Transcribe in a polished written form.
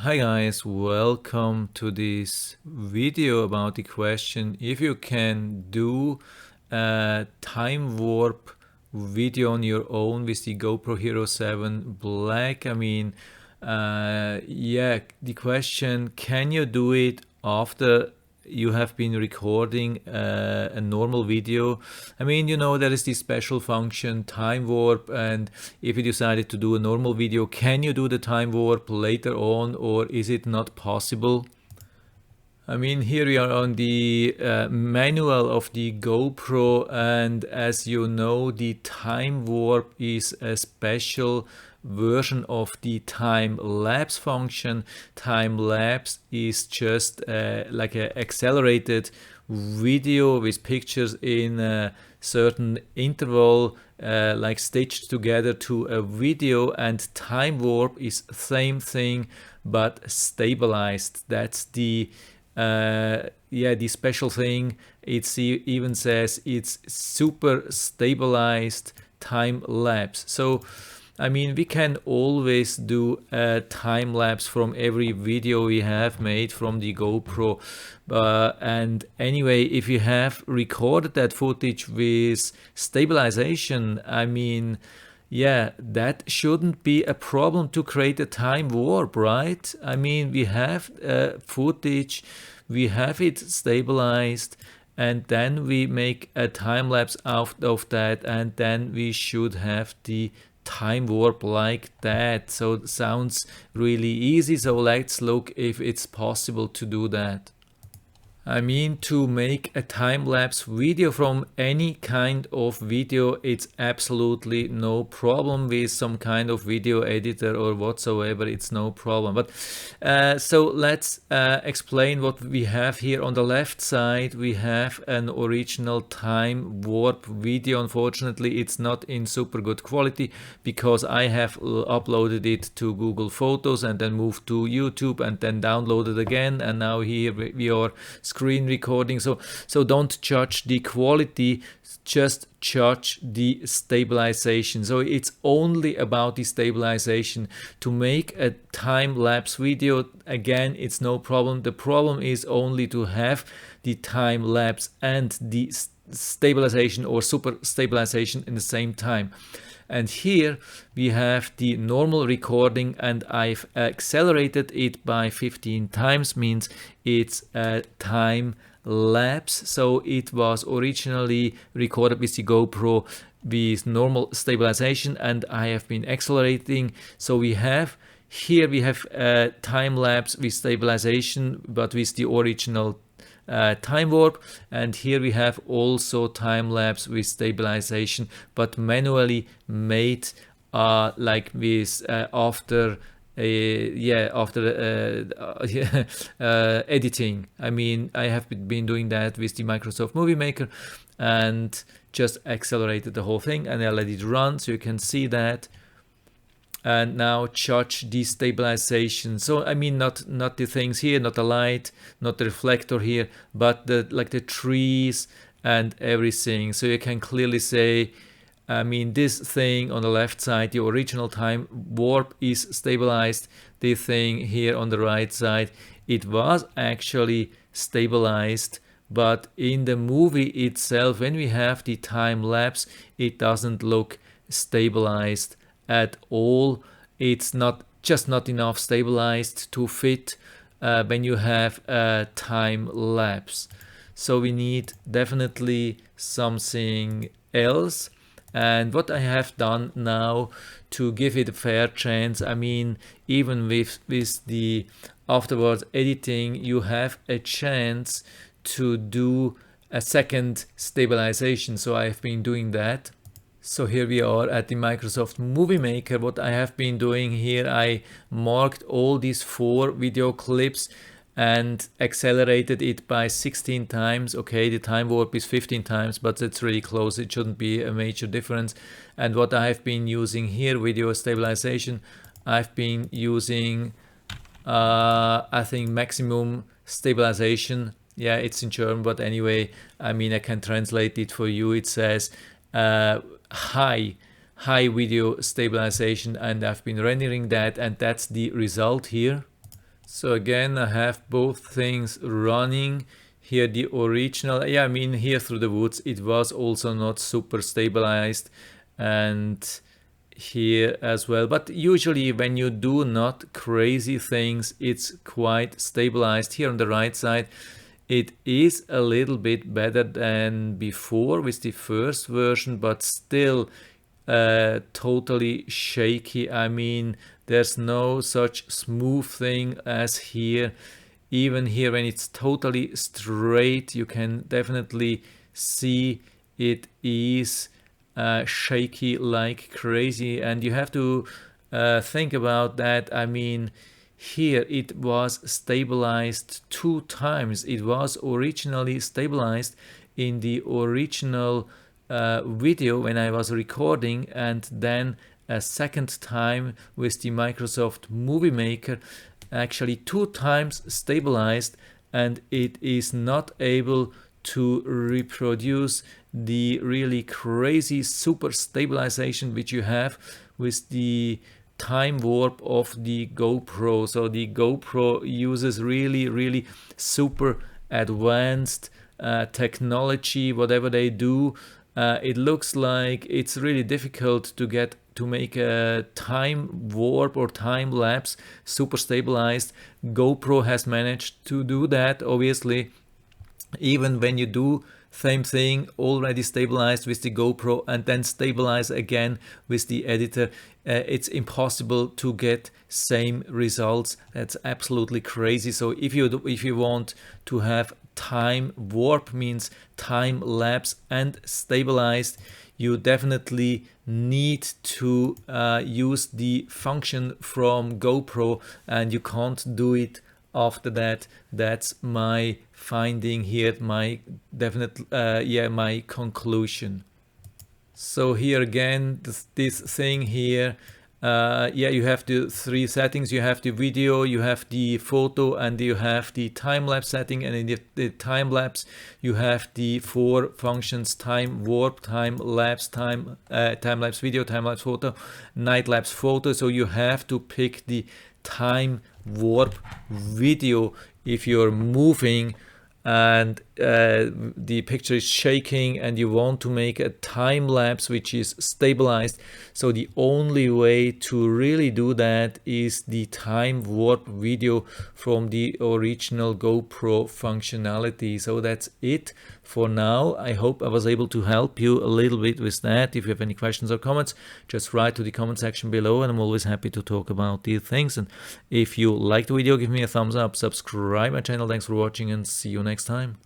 Hi guys, welcome to this video about the question if you can do a time warp video on your own with the GoPro Hero 7 Black. The question, can you do it after you have been recording a normal video? There is this special function, time warp, and if you decided to do a normal video, can you do the time warp later on, or is it not possible? Here we are on the manual of the GoPro, and as you know, the time warp is a special version of the time-lapse function. Time-lapse is just like an accelerated video with pictures in a certain interval, like stitched together to a video, and time warp is same thing but stabilized. That's the special thing. Even says it's super stabilized time lapse. So we can always do a time lapse from every video we have made from the GoPro. And anyway, if you have recorded that footage with stabilization, that shouldn't be a problem to create a time warp, right? We have footage, we have it stabilized, and then we make a time lapse out of that, and then we should have the time warp like that. So it sounds really easy. So let's look if it's possible to do that. To make a time-lapse video from any kind of video, it's absolutely no problem with some kind of video editor or whatsoever. It's no problem. But so let's explain what we have here. On the left side, we have an original time warp video. Unfortunately, it's not in super good quality because I have uploaded it to Google Photos and then moved to YouTube and then downloaded again. And now here we are screen recording. So don't judge the quality, just judge the stabilization. So it's only about the stabilization. To make a time-lapse video, again, it's no problem. The problem is only to have the time-lapse and the stabilization or super stabilization in the same time. And here we have the normal recording, and I've accelerated it by 15 times, means it's a time lapse. So it was originally recorded with the GoPro with normal stabilization, and I have been accelerating. So we have a time lapse with stabilization, but with the original time warp, and here we have also time lapse with stabilization, but manually made like with after editing. I have been doing that with the Microsoft Movie Maker and just accelerated the whole thing, and I let it run so you can see that. And now judge the stabilization. So not the things here, not the light, not the reflector here, but the trees and everything. So you can clearly say, this thing on the left side, the original time warp, is stabilized. The thing here on the right side, it was actually stabilized, but in the movie itself, when we have the time lapse, it doesn't look stabilized at all. It's not enough stabilized to fit when you have a time lapse. So we need definitely something else. And what I have done now to give it a fair chance, even with the afterwards editing, you have a chance to do a second stabilization. So I've been doing that. So here we are at the Microsoft Movie Maker. What I have been doing here, I marked all these 4 video clips and accelerated it by 16 times. Okay, the time warp is 15 times, but it's really close. It shouldn't be a major difference. And what I have been using here, video stabilization, I've been using, I think, maximum stabilization. Yeah, it's in German, but anyway, I can translate it for you. It says high video stabilization, and I've been rendering that, and that's the result here. So again, I have both things running. Here the original, yeah, I mean here through the woods, it was also not super stabilized, and here as well. But usually when you do not crazy things, it's quite stabilized. Here on the right side, it is a little bit better than before with the first version, but still totally shaky. I mean, there's no such smooth thing as here. Even here when it's totally straight, you can definitely see it is shaky like crazy, and you have to think about that. I mean, here it was stabilized 2 times. It was originally stabilized in the original video when I was recording, and then a second time with the Microsoft Movie Maker, actually 2 times stabilized, and it is not able to reproduce the really crazy super stabilization which you have with the time warp of the GoPro. So the GoPro uses really super advanced technology, whatever they do. It looks like it's really difficult to make a time warp or time lapse super stabilized. GoPro has managed to do that, obviously. Even when you do same thing already stabilized with the GoPro and then stabilize again with the editor, it's impossible to get same results. That's absolutely crazy. So if you want to have time warp, means time lapse and stabilized, you definitely need to use the function from GoPro, and you can't do it after that. That's my finding here, my definite my conclusion. So here again, this thing here, you have the 3 settings. You have the video, you have the photo, and you have the time-lapse setting. And in the time-lapse, you have the 4 functions: time warp, time-lapse, time-lapse video, time-lapse photo, night-lapse photo. So you have to pick the time warp video if you're moving and the picture is shaking and you want to make a time lapse which is stabilized. So the only way to really do that is the time warp video from the original GoPro functionality. So that's it for now. I hope I was able to help you a little bit with that. If you have any questions or comments, just write to the comment section below, and I'm always happy to talk about these things. And if you liked the video, give me a thumbs up, subscribe my channel. Thanks for watching, and see you next time.